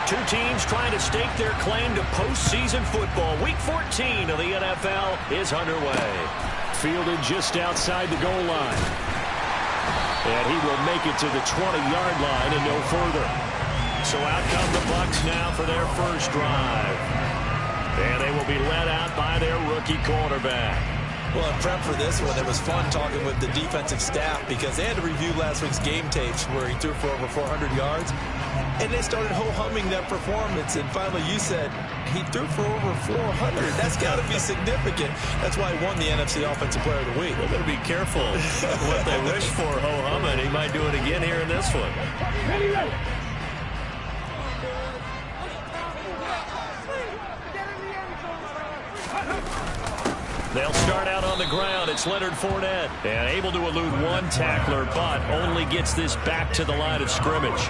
Two teams trying to stake their claim to postseason football. Week 14 of the NFL is underway. Fielded just outside the goal line. And he will make it to the 20-yard line and no further. So out come the Bucs now for their first drive. And they will be led out by their rookie quarterback. Well, in prep for this one, it was fun talking with the defensive staff because they had to review last week's game tapes where he threw for over 400 yards. And they started ho-humming that performance. And finally, you said he threw for over 400. That's got to be significant. That's why he won the NFC Offensive Player of the Week. They're going to be careful what they wish for ho-humming. He might do it again here in this one. They'll start out on the ground. It's Leonard Fournette. And able to elude one tackler, but only gets this back to the line of scrimmage.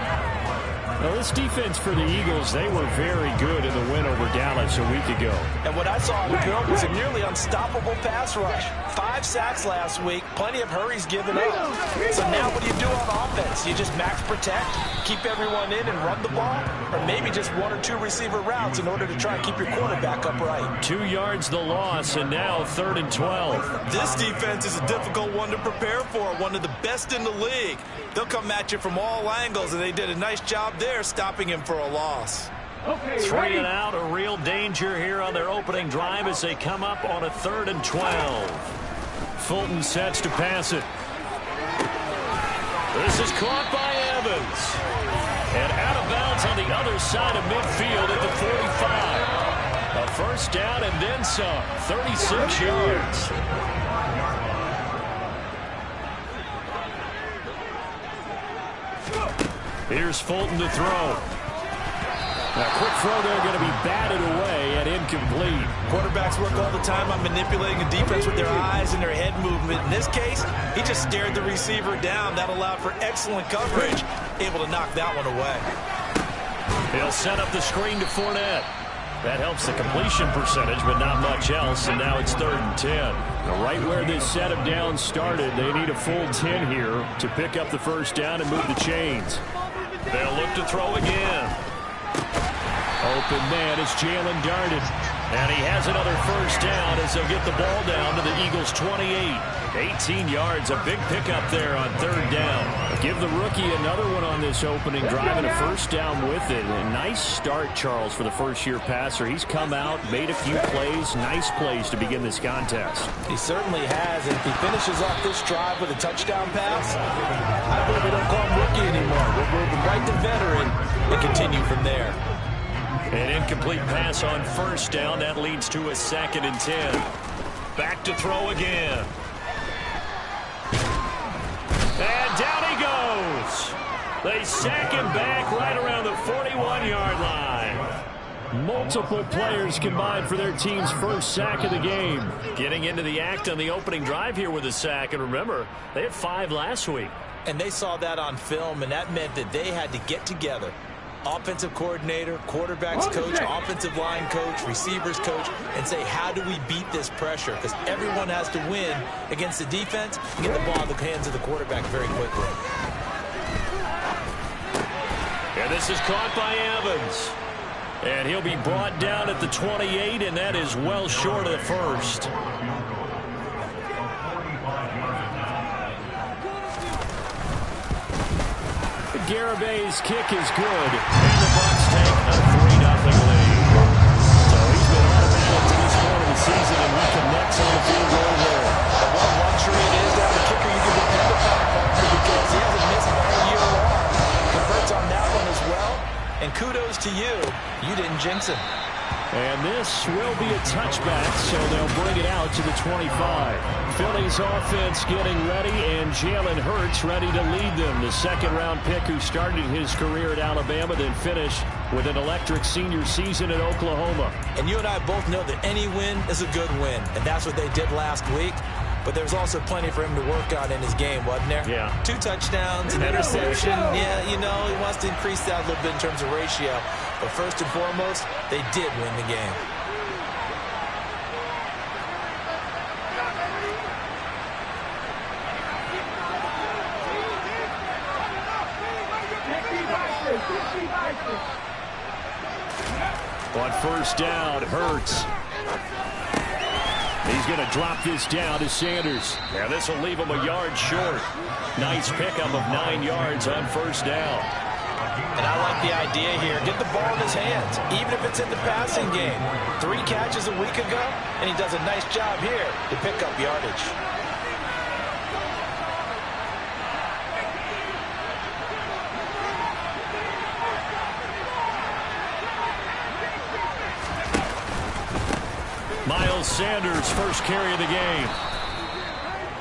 Well, this defense for the Eagles, they were very good in the win over Dallas a week ago. And what I saw on the field was a nearly unstoppable pass rush. 5 sacks last week, plenty of hurries given up. So now what do you do on offense? You just max protect, keep everyone in and run the ball? Or maybe just 1 or 2 receiver routes in order to try and keep your quarterback upright? 2 yards the loss, and now 3rd and 12. This defense is a difficult one to prepare for, one of the best in the league. They'll come at you from all angles, and they did a nice job there stopping him for a loss. Okay, 3 and out, a real danger here on their opening drive as they come up on a 3rd and 12. Fulton sets to pass it. This is caught by Evans. And out of bounds on the other side of midfield at the 45. A first down and then some. 36 yards. Here's Fulton to throw. A quick throw there going to be batted away and incomplete. Quarterbacks work all the time on manipulating a defense with their eyes and their head movement. In this case, he just stared the receiver down. That allowed for excellent coverage. Able to knock that one away. He'll set up the screen to Fournette. That helps the completion percentage, but not much else, and now it's 3rd and 10. Right where this set of downs started, they need a full 10 here to pick up the first down and move the chains. They'll look to throw again. Open man is Jalen Darden. And he has another first down as they'll get the ball down to the Eagles' 28. 18 yards, a big pickup there on 3rd down. Give the rookie another one on this opening drive and a first down with it. A nice start, Charles, for the first-year passer. He's come out, made a few plays, nice plays to begin this contest. He certainly has, and if he finishes off this drive with a touchdown pass, I believe we don't call him rookie anymore. We'll move him right to veteran and continue from there. An incomplete pass on first down. That leads to a 2nd and 10. Back to throw again. And down he goes. They sack him back right around the 41-yard line. Multiple players combined for their team's first sack of the game. Getting into the act on the opening drive here with a sack. And remember, they had 5 last week. And they saw that on film, and that meant that they had to get together. Offensive coordinator, quarterbacks coach, offensive line coach, receivers coach, and say, how do we beat this pressure? Because everyone has to win against the defense and get the ball in the hands of the quarterback very quickly. And this is caught by Evans. And he'll be brought down at the 28, and that is well short of the first. Garabay's kick is good. And the Bucs take a 3-0 lead. So he's been automatic to this point of the season, and he connects on the field goal there. And what a luxury it is to have a kicker you can depend upon, partner, because he hasn't missed all year long. Converts on that one as well. And kudos to you. You didn't jinx him. And this will be a touchback, so they'll bring it out to the 25. Philly's offense getting ready, and Jalen Hurts ready to lead them. The second-round pick who started his career at Alabama, then finished with an electric senior season at Oklahoma. And you and I both know that any win is a good win, and that's what they did last week. But there's also plenty for him to work on in his game, wasn't there? Yeah. 2 touchdowns, an interception. Yeah, you know, he wants to increase that a little bit in terms of ratio. But first and foremost, they did win the game. On first down, Hurts. He's going to drop this down to Sanders. Yeah, this will leave him a yard short. Nice pickup of 9 yards on first down. And I like the idea here. Get the ball in his hands, even if it's in the passing game. 3 catches a week ago, and he does a nice job here to pick up yardage. Miles Sanders, first carry of the game.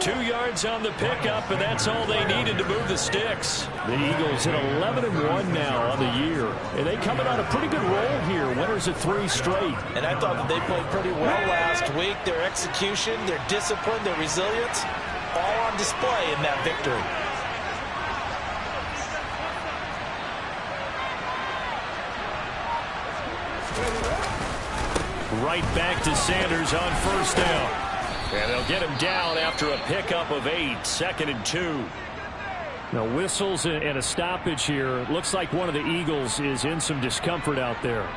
2 yards on the pickup, and that's all they needed to move the sticks. The Eagles at 11-1 now on the year. And they coming on a pretty good roll here. Winners of 3 straight. And I thought that they played pretty well last week. Their execution, their discipline, their resilience, all on display in that victory. Right back to Sanders on first down. And they'll get him down after a pickup of 8, 2nd and 2. Now whistles and a stoppage here. Looks like one of the Eagles is in some discomfort out there.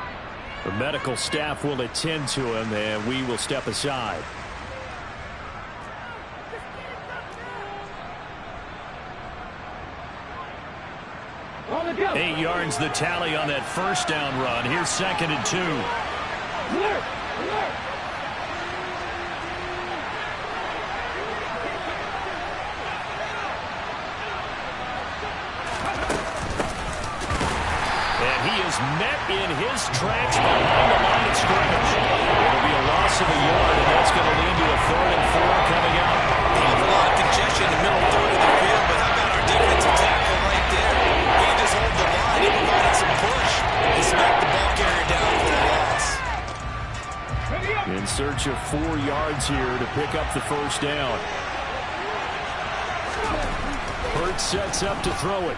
The medical staff will attend to him, and we will step aside. Eight yards the tally on that first down run. Here's 2nd and 2. And he is met in his tracks behind the line of scrimmage. It'll be a loss of a yard, and that's going to lead to a 3rd and 4 coming out. They have a lot of congestion in the middle third of the field, but how about our defensive tackle right there? He just hold the line. He provided some push. He smacked the ball carrier down for a loss. In search of 4 yards here to pick up the first down. Hurts sets up to throw it.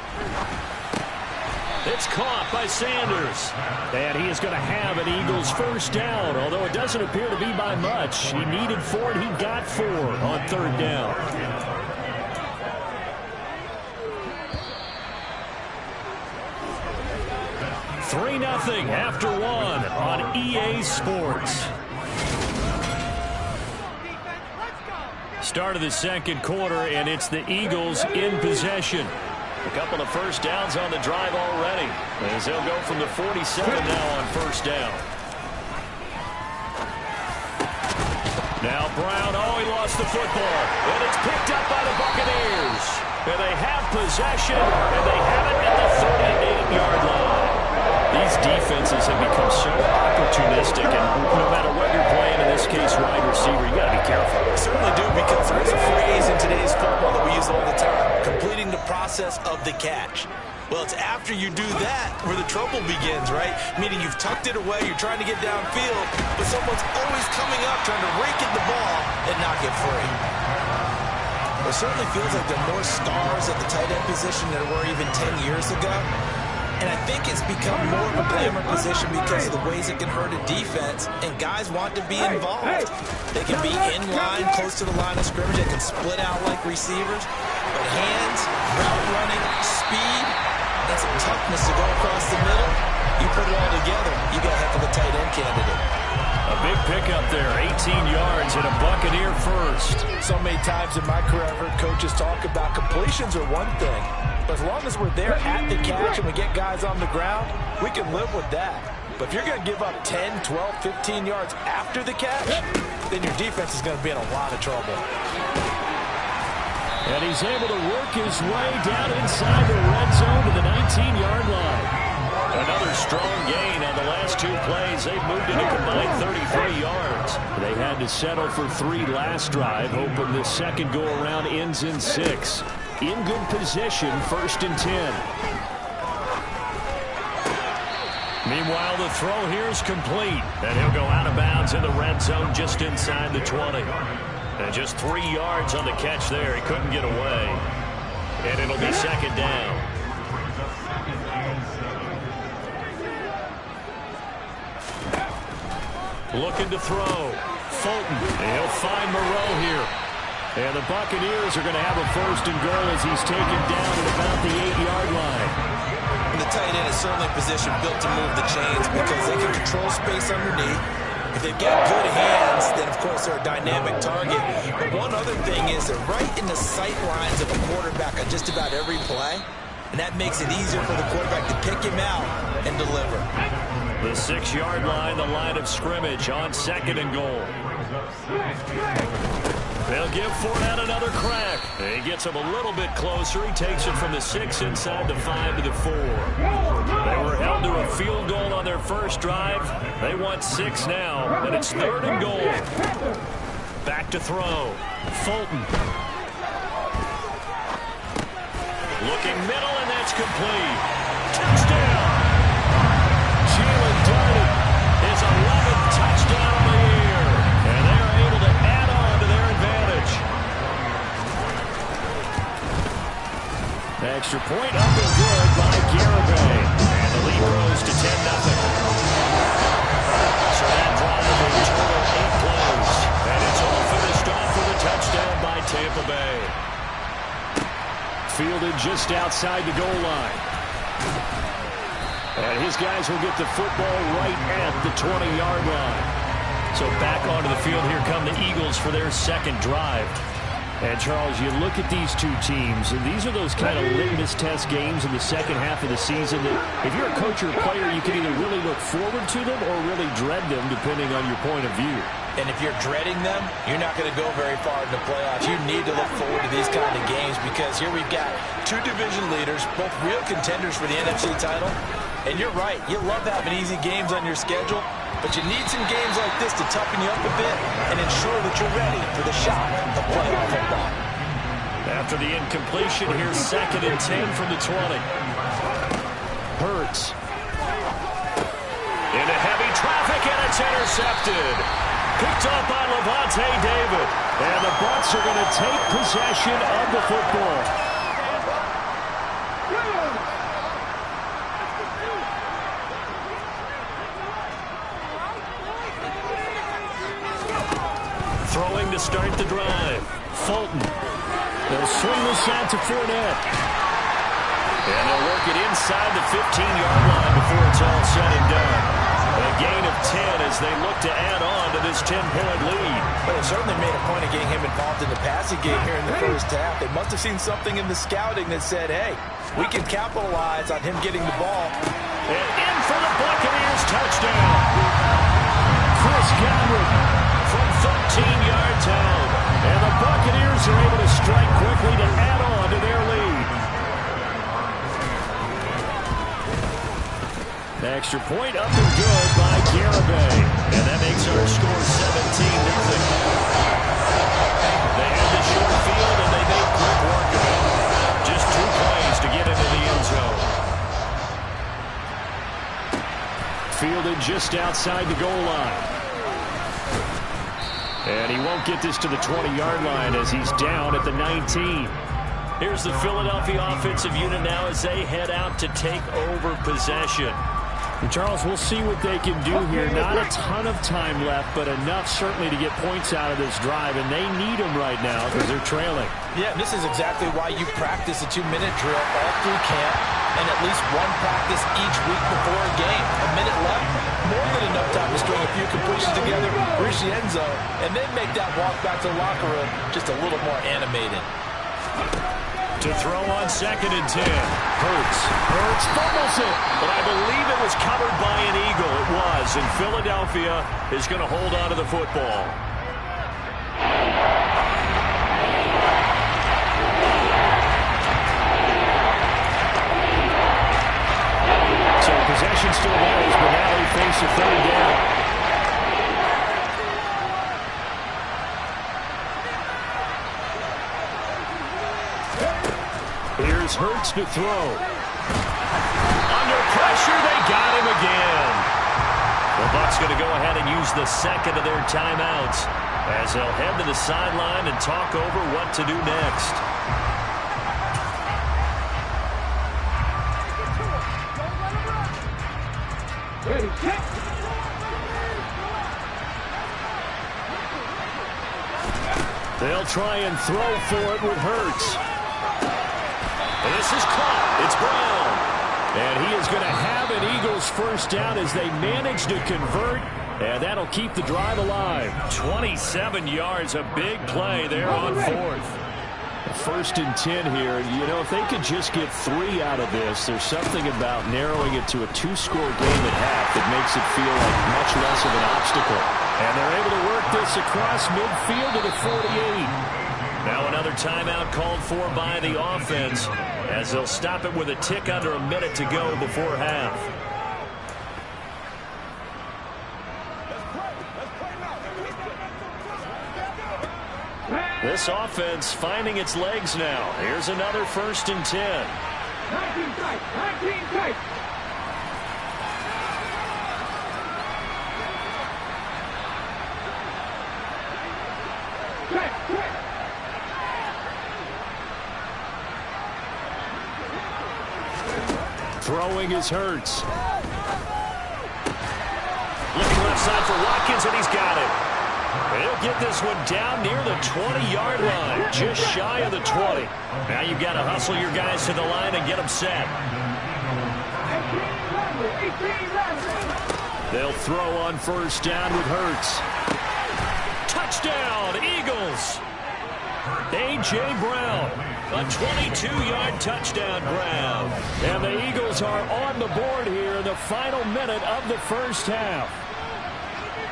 It's caught by Sanders. And he is going to have an Eagles first down, although it doesn't appear to be by much. He needed 4, and he got 4 on 3rd down. Three 3-0 after 1 on EA Sports. Start of the second quarter, and it's the Eagles in possession. A couple of first downs on the drive already, as they'll go from the 47 now on first down. Now Brown, he lost the football, and it's picked up by the Buccaneers. And they have possession, and they have it at the 38-yard line. These defenses have become so opportunistic, and no matter what you're playing, in this case wide receiver, you got to be careful. I certainly do, because there's a phrase in today's football that we use all the time: completing the process of the catch. Well, it's after you do that where the trouble begins, right? Meaning you've tucked it away, you're trying to get downfield, but someone's always coming up trying to rake at the ball and not get free. It certainly feels like there are more stars at the tight end position than there were even 10 years ago. And I think it's become more of a glamour position because of the ways it can hurt a defense, and guys want to be involved. They can be in line, close to the line of scrimmage. They can split out like receivers. But hands, route running, speed, and some toughness to go across the middle, you put it all together, you got a heck of a tight end candidate. A big pickup there, 18 yards and a Buccaneer first. So many times in my career, I've heard coaches talk about completions are one thing, but as long as we're there at the catch and we get guys on the ground, we can live with that. But if you're going to give up 10, 12, 15 yards after the catch, then your defense is going to be in a lot of trouble. And he's able to work his way down inside the red zone to the 19-yard line. Another strong gain on the last 2 plays. They've moved it a combined 33 yards. They had to settle for 3 last drive, hoping the second go-around ends in 6. In good position, 1st and 10. Meanwhile, the throw here is complete, and he'll go out of bounds in the red zone just inside the 20. And just 3 yards on the catch there. He couldn't get away. And it'll be 2nd down. Looking to throw. Fulton. He'll find Moreau here. And the Buccaneers are going to have a 1st and goal as he's taken down at about the 8-yard line. The tight end is certainly a position built to move the chains because they can control space underneath. If they've got good hands, then of course they're a dynamic target. But one other thing is they're right in the sight lines of a quarterback on just about every play. And that makes it easier for the quarterback to pick him out and deliver. The 6-yard line, the line of scrimmage on 2nd and goal. They'll give Fournette another crack. He gets him a little bit closer. He takes it from the 6 inside the 5 to the 4. They were held to a field goal on their first drive. They want 6 now, and it's 3rd and goal. Back to throw. Fulton. Looking middle, and that's complete. Touchdown! Jalen Darden, his 11th touchdown of the year. And they are able to add on to their advantage. Extra point up and good by Garibay. And the lead grows to 10-0. So that drive in total 8 plays. And it's all finished off with a touchdown by Tampa Bay. Fielded just outside the goal line. And his guys will get the football right at the 20-yard line. So back onto the field, here come the Eagles for their 2nd drive. And, Charles, you look at these two teams, and these are those kind of litmus test games in the second half of the season that if you're a coach or a player, you can either really look forward to them or really dread them, depending on your point of view. And if you're dreading them, you're not going to go very far in the playoffs. You need to look forward to these kind of games because here we've got 2 division leaders, both real contenders for the NFC title. And you're right, you love having easy games on your schedule, but you need some games like this to toughen you up a bit and ensure that you're ready for the shock of playoff football. After the incompletion, here's 2nd and 10 from the 20. Hurts. Into heavy traffic, and it's intercepted. Picked up by Levante David. And the Bucs are going to take possession of the football. Throwing to start the drive. Fulton. They'll swing this out to Fournette. And they'll work it inside the 15-yard line before it's all said and done. A gain of 10 as they look to add on to this 10-point lead. But it certainly made a point of getting him involved in the passing game here in the first half. They must have seen something in the scouting that said, hey, we can capitalize on him getting the ball. And in for the Buccaneers touchdown. Chris Godwin from 13 yards out. And the Buccaneers are able to strike quickly to add on to their lead. Extra point up and good by Garibay. And that makes our score 17-0. They had the short field and they made quick work of it. Just 2 plays to get into the end zone. Fielded just outside the goal line. And he won't get this to the 20-yard line as he's down at the 19. Here's the Philadelphia offensive unit now as they head out to take over possession. And Charles, we'll see what they can do here. Not a ton of time left, but enough certainly to get points out of this drive, and they need them right now because they're trailing. Yeah, this is exactly why you practice a 2-minute drill all through camp and at least one practice each week before a game. A minute left, more than enough time to string a few completions together, reach the end zone, and then make that walk back to the locker room just a little more animated. To throw on 2nd and 10. Hurts fumbles it. But I believe it was covered by an Eagle. It was. And Philadelphia is going to hold on to the football. So possession still theirs, but now they face a 3rd down. Here's Hurts to throw. Under pressure, they got him again. The Bucs going to go ahead and use the 2nd of their timeouts as they'll head to the sideline and talk over what to do next. They'll try and throw for it with Hurts. And this is caught. It's Brown. And he is going to have an Eagles first down as they manage to convert. And that'll keep the drive alive. 27 yards, a big play there on fourth. First and 10 here. You know, if they could just get 3 out of this, there's something about narrowing it to a 2-score game at half that makes it feel like much less of an obstacle. And they're able to work this across midfield to the 48. Now another timeout called for by the offense as they'll stop it with a tick under a minute to go before half. This offense finding its legs now. Here's another first and 10. 19 tight, 19 tight. Throwing is Hurts. Looking left side for Watkins, and he's got it. He'll get this one down near the 20-yard line, just shy of the 20. Now you've got to hustle your guys to the line and get them set. They'll throw on first down with Hurts. Touchdown, Eagles. A.J. Brown, a 22-yard touchdown grab. And the Eagles are on the board here in the final minute of the first half.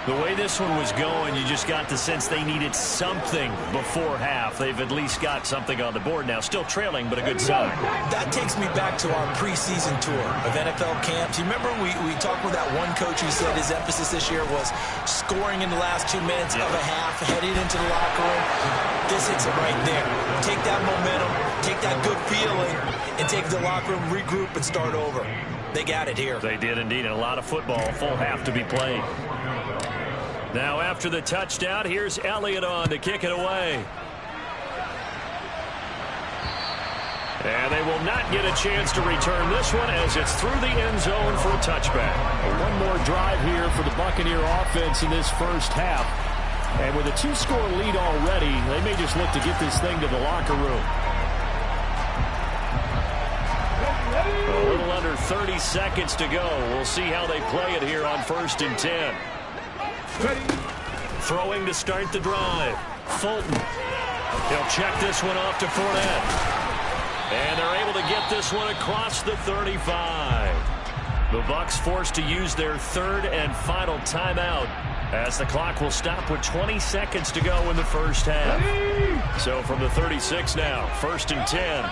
The way this one was going, you just got the sense they needed something before half. They've at least got something on the board now. Still trailing, but a good sign. That takes me back to our preseason tour of NFL camps. You remember we talked with that one coach who said his emphasis this year was scoring in the last 2 minutes of a half, heading into the locker room. This hits it right there. Take that momentum, take that good feeling, and take the locker room, regroup, and start over. They got it here. They did indeed. And a lot of football, full half to be played. Now after the touchdown, here's Elliott on to kick it away. And they will not get a chance to return this one as it's through the end zone for a touchback. One more drive here for the Buccaneer offense in this first half. And with a 2-score lead already, they may just look to get this thing to the locker room. A little under 30 seconds to go. We'll see how they play it here on first and 10. Throwing to start the drive. Fulton. He'll check this one off to Fournette. And they're able to get this one across the 35. The Bucs forced to use their third and final timeout as the clock will stop with 20 seconds to go in the first half. So from the 36 now, first and 10.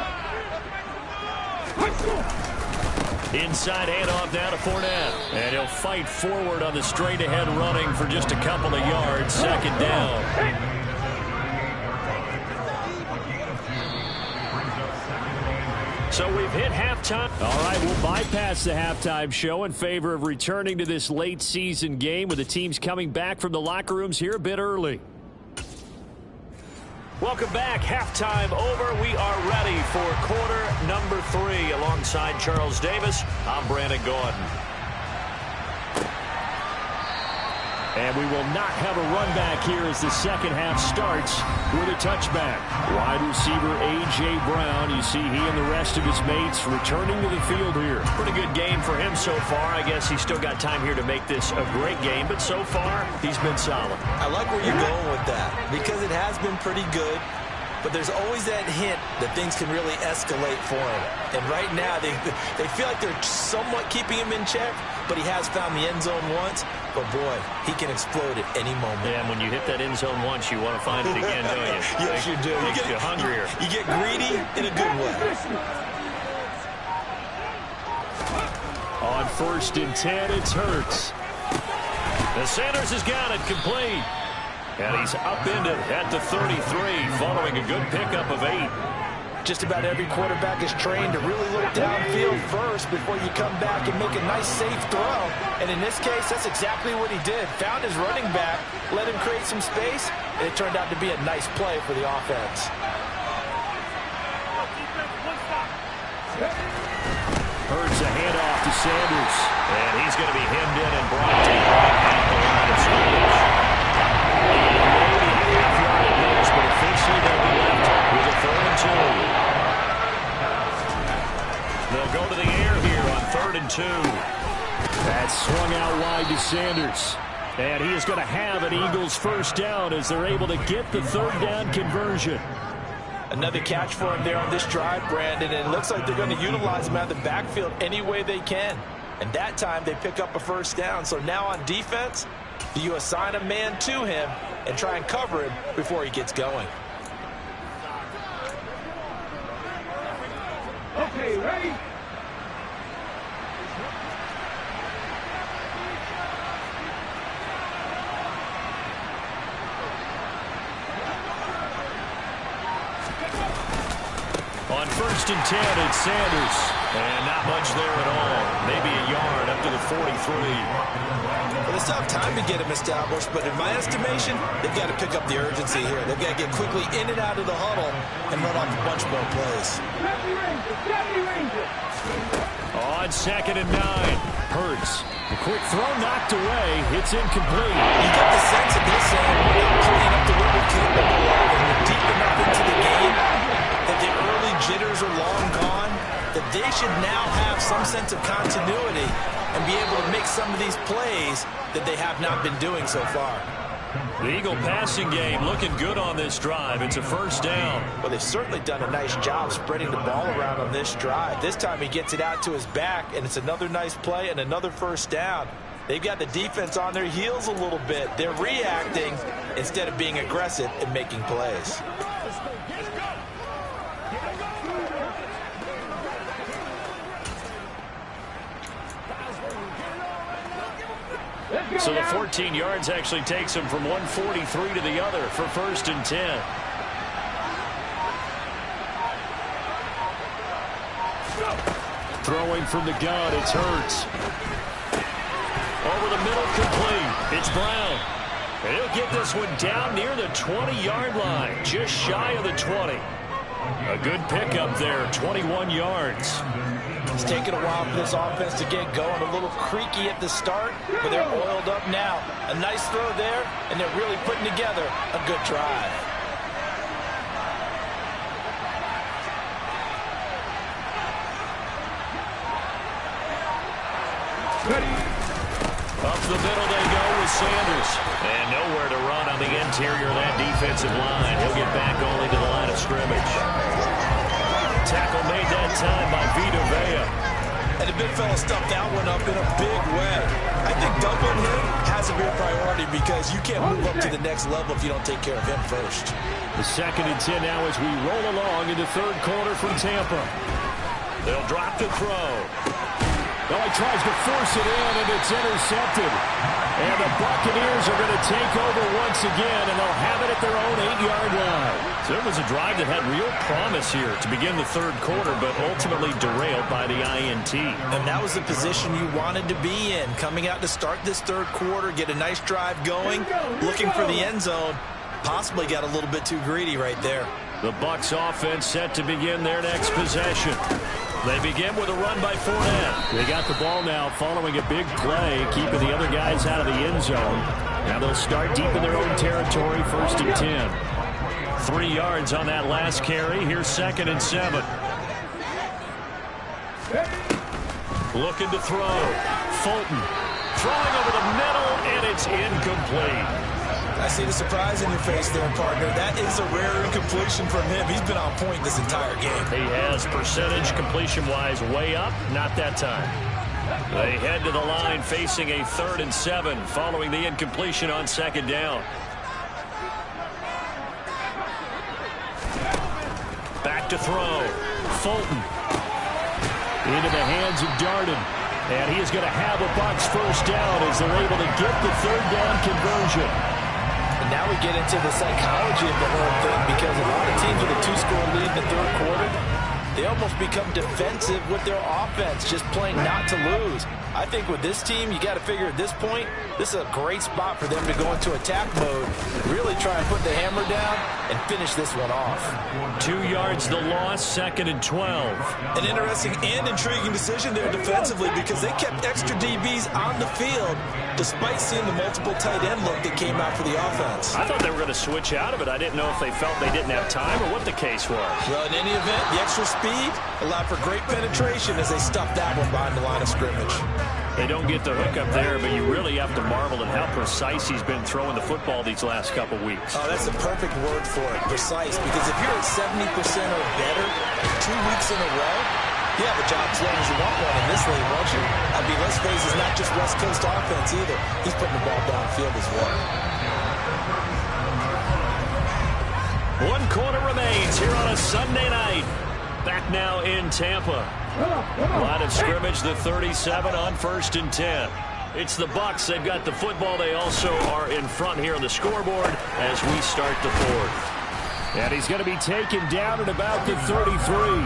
Inside handoff down to Fournette. And he'll fight forward on the straight-ahead running for just a couple of yards. Second down. So we've hit halftime. All right, we'll bypass the halftime show in favor of returning to this late-season game with the teams coming back from the locker rooms here a bit early. Welcome back. Halftime over. We are ready for quarter number 3. Alongside Charles Davis, I'm Brandon Gordon. And we will not have a run back here as the second half starts with a touchback. Wide receiver A.J. Brown. You see he and the rest of his mates returning to the field here. Pretty good game for him so far. I guess he's still got time here to make this a great game, but so far he's been solid. I like where you're going with that because it has been pretty good. But there's always that hint that things can really escalate for him. And right now, they feel like they're somewhat keeping him in check, but he has found the end zone once. But, boy, he can explode at any moment. Yeah, and when you hit that end zone once, you want to find it again, don't you? Yes, you do. Makes you hungrier. You get greedy in a good way. On first and 10, it's Hurts. The Sanders has got it complete. And he's upended at the 33 following a good pickup of 8. Just about every quarterback is trained to really look downfield first before you come back and make a nice, safe throw. And in this case, that's exactly what he did. Found his running back, let him create some space, and it turned out to be a nice play for the offense. Hurts a handoff to Sanders. And he's going to be hemmed in and brought down at the line of scrimmage. Maybe a half-yard at most, but officially they'll be left with a 3rd and 2. They'll go to the air here on 3rd and 2. That's swung out wide to Sanders. And he is going to have an Eagles first down as they're able to get the 3rd down conversion. Another catch for him there on this drive, Brandon, and it looks like they're going to utilize him out of the backfield any way they can. And that time they pick up a first down. So now on defense, you assign a man to him and try and cover him before he gets going. Okay, ready? On 1st and 10, it's Sanders. And not much there at all. Maybe a yard up to the 43. Well, they still have time to get him established, but in my estimation, they've got to pick up the urgency here. They've got to get quickly in and out of the huddle and run off a bunch more plays. On 2nd and 9, Hurts. A quick throw knocked away. It's incomplete. You get the sense that they're saying we're not playing up to what we're capable of, and we're deep enough into the game that the early jitters are long gone, that they should now have some sense of continuity and be able to make some of these plays that they have not been doing so far. The Eagle passing game looking good on this drive. It's a first down. Well, they've certainly done a nice job spreading the ball around on this drive. This time he gets it out to his back, and it's another nice play and another first down. They've got the defense on their heels a little bit. They're reacting instead of being aggressive and making plays. So the 14 yards actually takes him from 143 to the other for 1st and 10. Throwing from the gun, it's Hurts. Over the middle, complete. It's Brown. And he'll get this one down near the 20-yard line, just shy of the 20. A good pickup there, 21 yards. It's taken a while for this offense to get going. A little creaky at the start, but they're oiled up now. A nice throw there, and they're really putting together a good drive. Up the middle they go with Sanders. And nowhere to run on the interior of that defensive line. He'll get back only to the line of scrimmage. Tackle made that time by Vita Vea. And the big fella stuffed that one up in a big way. I think dumping him has to be a priority because you can't move up to the next level if you don't take care of him first. The 2nd and 10 now as we roll along in the 3rd quarter from Tampa. They'll drop the throw. Well, he tries to force it in, and it's intercepted. And the Buccaneers are going to take over once again, and they'll have it at their own 8-yard line. So it was a drive that had real promise here to begin the 3rd quarter, but ultimately derailed by the INT. And that was the position you wanted to be in. Coming out to start this 3rd quarter, get a nice drive going, looking for the end zone. Possibly got a little bit too greedy right there. The Bucs offense set to begin their next possession. They begin with a run by Fournette. They got the ball now following a big play, keeping the other guys out of the end zone. Now they'll start deep in their own territory, 1st and 10. 3 yards on that last carry. Here's 2nd and 7. Looking to throw. Fulton throwing over the middle, and it's incomplete. I see the surprise in your face there, partner. That is a rare incompletion from him. He's been on point this entire game. He has percentage completion-wise way up. Not that time. They head to the line facing a 3rd and 7 following the incompletion on 2nd down. Back to throw. Fulton. Into the hands of Darden. And he is going to have a Bucs first down as they're able to get the 3rd down conversion. And now we get into the psychology of the whole thing because a lot of teams with a 2-score lead in the 3rd quarter, they almost become defensive with their offense, just playing not to lose. I think with this team, you got to figure at this point, this is a great spot for them to go into attack mode, really try and put the hammer down and finish this one off. 2 yards the loss, 2nd and 12. An interesting and intriguing decision there defensively because they kept extra DBs on the field despite seeing the multiple tight end look that came out for the offense. I thought they were going to switch out of it. I didn't know if they felt they didn't have time or what the case was. Well, in any event, the extra speed speed, allowed for great penetration as they stuffed that one behind the line of scrimmage. They don't get the hook up there, but you really have to marvel at how precise he's been throwing the football these last couple weeks. Oh, that's the perfect word for it, precise, because if you're at 70% or better 2 weeks in a row, you have a job as long as you want one in this league, won't you? I mean, let's face it, it's not just West Coast offense either. He's putting the ball downfield as well. 1 quarter remains here on a Sunday night. Back now in Tampa. Line of scrimmage, the 37 on 1st and 10. It's the Bucs. They've got the football. They also are in front here on the scoreboard as we start the 4th. And he's going to be taken down at about the 33.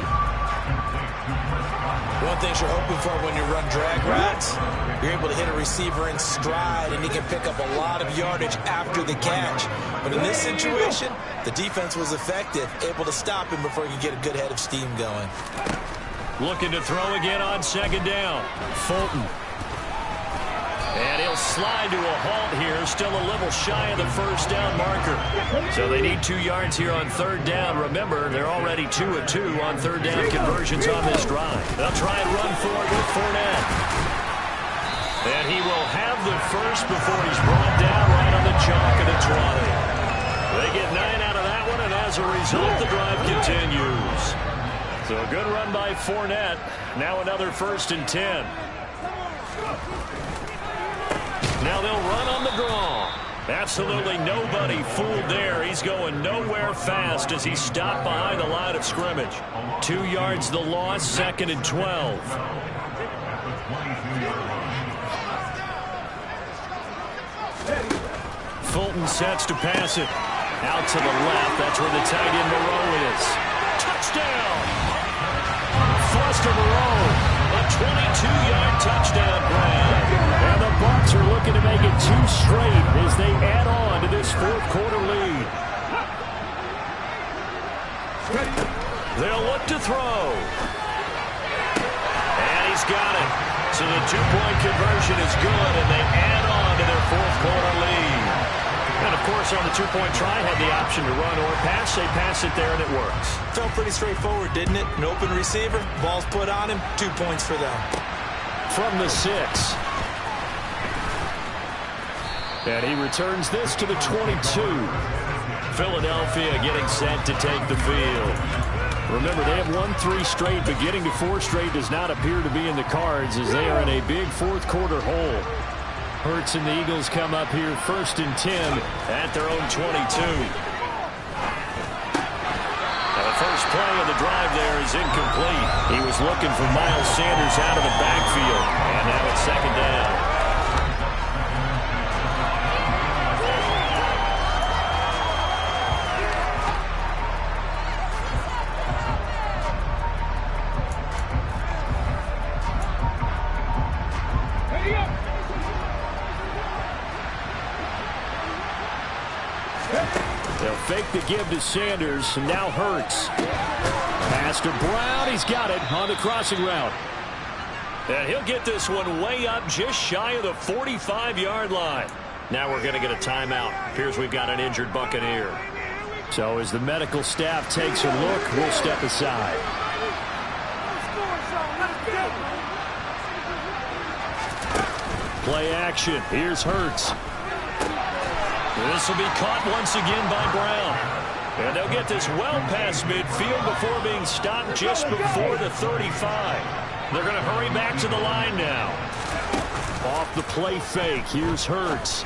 One thing you're hoping for when you run drag routes, you're able to hit a receiver in stride, and he can pick up a lot of yardage after the catch. But in this situation, the defense was effective, able to stop him before he could get a good head of steam going. Looking to throw again on 2nd down. Fulton. And he'll slide to a halt here, still a little shy of the 1st down marker. So they need 2 yards here on 3rd down. Remember, they're already 2 of 2 on 3rd down conversions on this drive. They'll try and run for it with Fournette. And he will have the first before he's brought down right on the chalk of the 20. They get 9 out of that one, and as a result, the drive continues. So a good run by Fournette. Now another 1st and 10. Now they'll run on the draw. Absolutely nobody fooled there. He's going nowhere fast as he's stopped behind the line of scrimmage. 2 yards the loss, 2nd and 12. Fulton sets to pass it. Out to the left. That's where the tight end Moreau is. Touchdown! Foster Moreau. A 22-yard touchdown grab. And the Bucs are looking to make it 2 straight as they add on to this 4th quarter lead. They'll look to throw. And he's got it. So the 2-point conversion is good, and they add on to their 4th quarter lead. And, of course, on the 2-point try, had the option to run or pass. They pass it there, and it works. Felt pretty straightforward, didn't it? An open receiver, ball's put on him, 2 points for them. From the 6. And he returns this to the 22. Philadelphia getting set to take the field. Remember, they have won 3 straight, but getting to 4 straight does not appear to be in the cards as they are in a big 4th quarter hole. Hurts and the Eagles come up here 1st and 10 at their own 22. And the first play of the drive there is incomplete. He was looking for Miles Sanders out of the backfield. And now it's 2nd down. They'll fake the give to Sanders, and now Hurts. Pass to Brown. He's got it on the crossing route. And he'll get this one way up just shy of the 45-yard line. Now we're going to get a timeout. Appears we've got an injured Buccaneer. So as the medical staff takes a look, we'll step aside. Play action. Here's Hurts. This will be caught once again by Brown. And they'll get this well past midfield before being stopped just before the 35. They're going to hurry back to the line now. Off the play fake. Here's Hurts.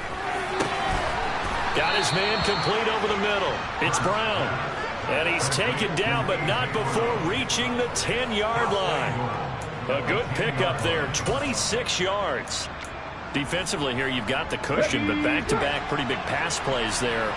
Got his man complete over the middle. It's Brown. And he's taken down, but not before reaching the 10-yard line. A good pickup there, 26 yards. Defensively here, you've got the cushion, but back-to-back pretty big pass plays there.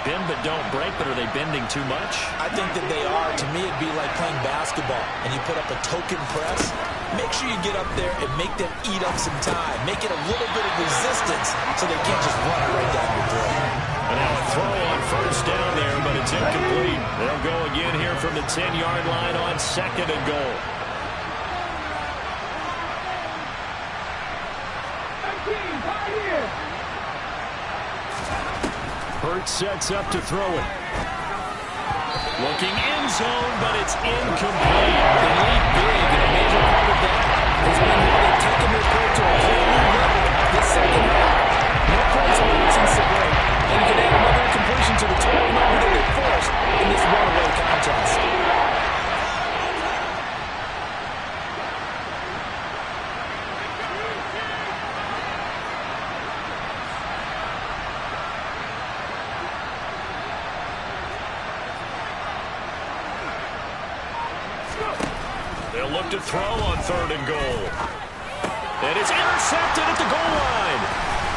Bend but don't break, but are they bending too much? I think that they are. To me, it'd be like playing basketball, and you put up a token press. Make sure you get up there and make them eat up some time. Make it a little bit of resistance so they can't just run it right down your throat. And now a throw on 1st down there, but it's incomplete. They'll go again here from the 10-yard line on 2nd and goal. Hurts sets up to throw it. Looking end zone, but it's incomplete. They lead big, and a major part of that has been how they've taken their play to a whole new level this second half. No points allowed since the break, and you can add another incompletion to the total number that they forced in this runaway contest. They'll look to throw on 3rd and goal. And it's intercepted at the goal line.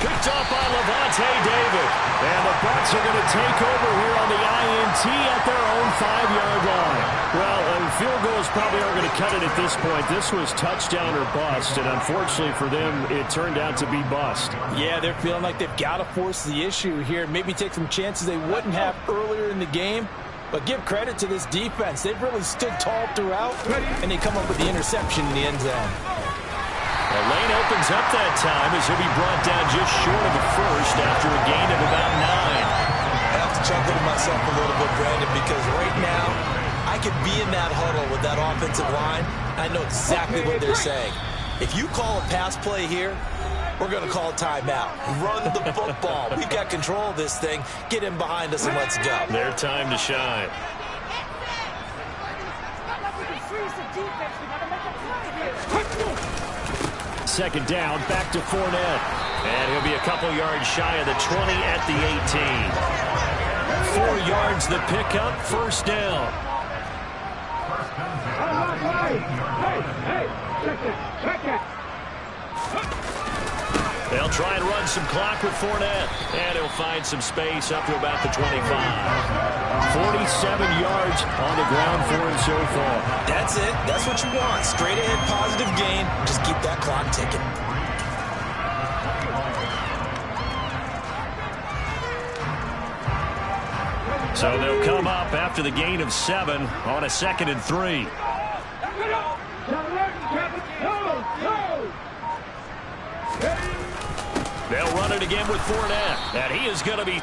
Picked up by Levante David. And the Bucs are going to take over here on the INT at their own 5-yard line. Well, field goals probably aren't going to cut it at this point. This was touchdown or bust, and unfortunately for them, it turned out to be bust. Yeah, they're feeling like they've got to force the issue here. Maybe take some chances they wouldn't have earlier in the game. But give credit to this defense. They've really stood tall throughout, and they come up with the interception in the end zone. The lane opens up that time as he'll be brought down just short of the first after a gain of about 9. I have to chuckle to myself a little bit, Brandon, because right now I could be in that huddle with that offensive line. I know exactly what they're saying. If you call a pass play here, we're going to call a timeout. Run the football. We've got control of this thing. Get in behind us and let's go. Their time to shine. Second down, back to Fournette. And he'll be a couple yards shy of the 20 at the 18. 4 yards the pickup, first down. They'll try and run some clock with Fournette. And he'll find some space up to about the 25. 47 yards on the ground for him so far. That's it. That's what you want. Straight ahead, positive gain. Just keep that clock ticking. So they'll come up after the gain of 7 on a 2nd and 3. They'll run it again with Fournette. And he is going to be